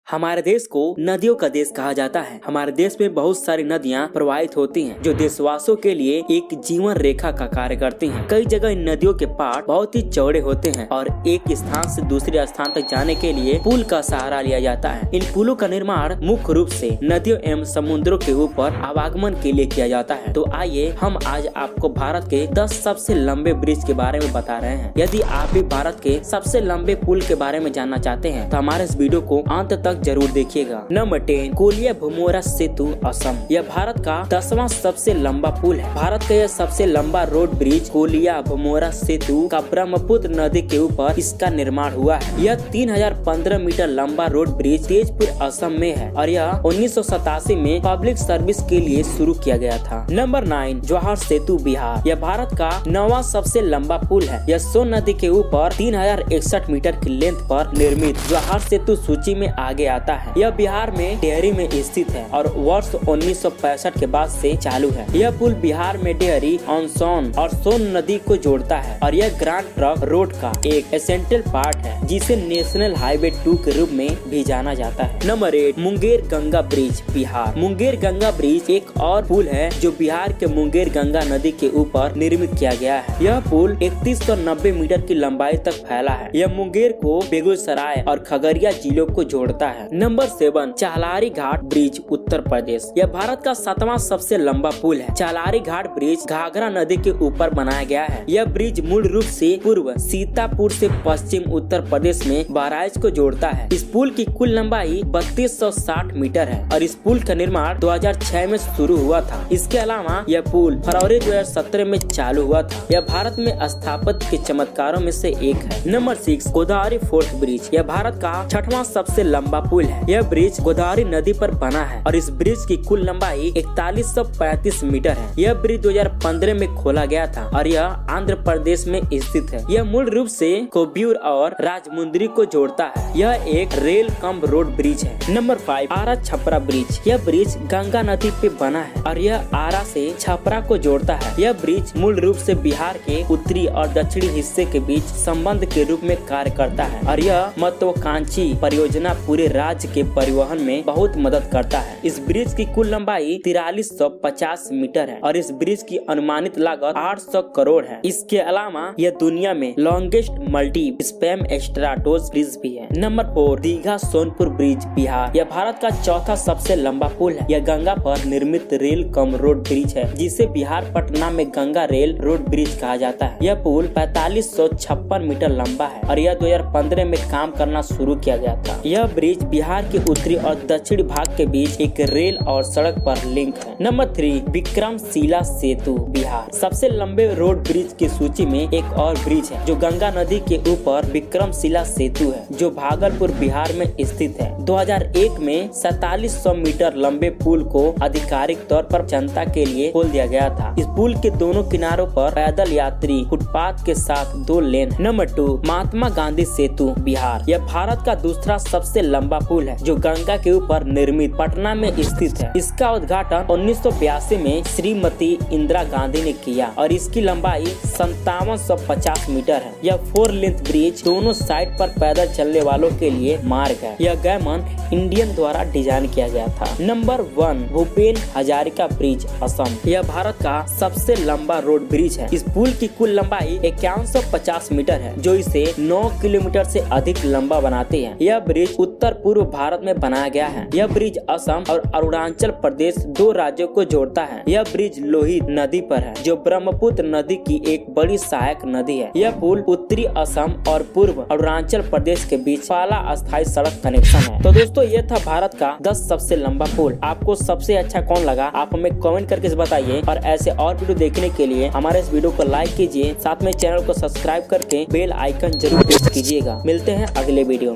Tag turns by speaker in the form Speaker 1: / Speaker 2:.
Speaker 1: हमारे देश को नदियों का देश कहा जाता है। हमारे देश में बहुत सारी नदियां प्रवाहित होती हैं, जो देशवासियों के लिए एक जीवन रेखा का कार्य करती हैं। कई जगह इन नदियों के पार बहुत ही चौड़े होते हैं और एक स्थान से दूसरे स्थान तक जाने के लिए पुल का सहारा लिया जाता है। इन पुलों का निर्माण मुख्य रूप से नदियों एवं समुद्रों के ऊपर आवागमन के लिए किया जाता है। तो आइए हम आज आपको भारत के 10 सबसे लंबे ब्रिज के बारे में बता रहे हैं। यदि आप भी भारत के सबसे लंबे पुल के बारे में जानना चाहते हैं तो हमारे इस वीडियो को अंत तक जरूर देखिएगा। नंबर 10, कोलिया भूमोरा सेतु असम। यह भारत का 10वां सबसे लंबा पुल है। भारत का यह सबसे लंबा रोड ब्रिज कोलिया भूमोरा सेतु का ब्रह्मपुत्र नदी के ऊपर इसका निर्माण हुआ है। यह 3015 मीटर लंबा रोड ब्रिज तेजपुर असम में है और यह 1987 में पब्लिक सर्विस के लिए शुरू किया गया था। नंबर 9, जवाहर सेतु बिहार। यह भारत का 9वां सबसे लंबा पुल है। यह सोन नदी के ऊपर 3061 मीटर की लेंथ पर निर्मित जवाहर सेतु सूची में आगे आता है। यह बिहार में डेहरी में स्थित है और वर्ष 1965 के बाद से चालू है। यह पुल बिहार में डेहरी, ऑनसोन और सोन नदी को जोड़ता है और यह ग्रांड ट्रक रोड का एक एसेंशियल पार्ट है, जिसे नेशनल हाईवे 2 के रूप में भी जाना जाता है। Number 8, Munger Ganga bridge Bihar. Munger Ganga bridge एक और पुल है जो बिहार के मुंगेर गंगा नदी के ऊपर निर्मित किया गया है। यह पुल 3190 मीटर की लंबाई तक फैला है। यह मुंगेर को बेगूसराय और खगड़िया जिलों को जोड़ता है। नंबर 7, चालारी घाट ब्रिज उत्तर प्रदेश। यह भारत का 7वां सबसे लंबा पुल है। चालारी घाट ब्रिज घाघरा नदी के ऊपर बनाया गया है। यह ब्रिज मूल रूप से पूर्व सीतापुर से पश्चिम उत्तर प्रदेश में बहराइच को जोड़ता है। इस पुल की कुल लंबाई 3260 मीटर है और इस पुल का निर्माण 2006 में शुरू हुआ था। इसके अलावा यह पुल फरवरी 2017 में चालू हुआ था। यह भारत में स्थापत्य के चमत्कारों में से एक है। Number 6, Godavari fort bridge. यह भारत का 6वां सबसे लंबा पुल है। यह ब्रिज गोदावरी नदी पर बना है और इस ब्रिज की कुल लंबाई 4135 मीटर है। यह ब्रिज 2015 में खोला गया था और यह आंध्र प्रदेश में स्थित है। यह मूल रूप से कोब्यूर और राजमुंदरी को जोड़ता है। यह एक रेल कम रोड ब्रिज है। नंबर 5, आरा छपरा ब्रिज। यह ब्रिज गंगा नदी पे बना है और यह आरा से छपरा को जोड़ता है। यह ब्रिज मूल रूप से बिहार के उत्तरी और दक्षिणी हिस्से के बीच संबंध के रूप में कार्य करता है और यह महत्वाकांक्षी परियोजना पूरे राज्य के परिवहन में बहुत मदद करता है। इस ब्रिज की कुल लंबाई 4350 मीटर है और इस ब्रिज की अनुमानित लागत 800 करोड़ है। इसके अलावा यह दुनिया में लॉन्गेस्ट मल्टी स्पैम स्ट्राटोज ब्रिज भी है। Number 4, Digha Sonpur bridge Bihar. यह भारत का 4था सबसे लंबा पुल है। यह गंगा पर निर्मित रेल कम रोड ब्रिज है, जिसे बिहार पटना में गंगा रेल रोड ब्रिज कहा जाता है। यह पुल 4556 मीटर लंबा है और यह 2015 में काम करना शुरू किया गया था। यह ब्रिज बिहार के उत्तरी और दक्षिणी भाग के बीच एक रेल और सड़क पर लिंक है। नंबर 3, विक्रमशिला सेतु बिहार। सबसे लंबे रोड ब्रिज की सूची में एक और ब्रिज है जो गंगा नदी के ऊपर विक्रमशिला सेतु है, जो भागलपुर बिहार में स्थित है। 2001 में 4700 मीटर लंबे पुल को आधिकारिक तौर पर जनता के लिए खोल दिया गया था। इस पुल के दोनों किनारों पर पैदल यात्री फुटपाथ के साथ 2 लेन। नंबर 2, महात्मा गांधी सेतु बिहार। यह भारत का दूसरा सबसे लंबा पुल है जो गंगा के ऊपर निर्मित पटना में स्थित है। इसका उद्घाटन 1982 में श्रीमती इंदिरा गांधी ने किया और इसकी लंबाई 5750 मीटर है। यह 4 लेंथ ब्रिज दोनों साइड पर पैदल चलने वालों के लिए मार्ग है। यह गैमन इंडियन द्वारा डिजाइन किया गया था। Number 1, Bhupen Hazarika bridge Assam. यह भारत का सबसे लंबा रोड ब्रिज है। इस पुल की कुल लंबाई 5150 मीटर है, जो इसे 9 किलोमीटर से अधिक लंबा बनाते हैं। यह ब्रिज उत्तर पूर्व भारत में बनाया गया है। यह ब्रिज असम और अरुणाचल प्रदेश 2 राज्यों को जोड़ता है। यह ब्रिज लोहित नदी पर है, जो ब्रह्मपुत्र नदी की एक बड़ी सहायक नदी है। यह पुल उत्तरी असम और पूर्व अरुणाचल प्रदेश के बीच पहला अस्थायी सड़क कनेक्शन है। तो दोस्तों, ये था भारत का 10 सबसे लंबा पुल। आपको सबसे अच्छा कौन लगा, आप हमें कमेंट करके बताइए और ऐसे और वीडियो देखने के लिए हमारे इस वीडियो को लाइक कीजिए, साथ में चैनल को सब्सक्राइब करके बेल आइकन जरूर प्रेस कीजिएगा। मिलते हैं अगले वीडियो में।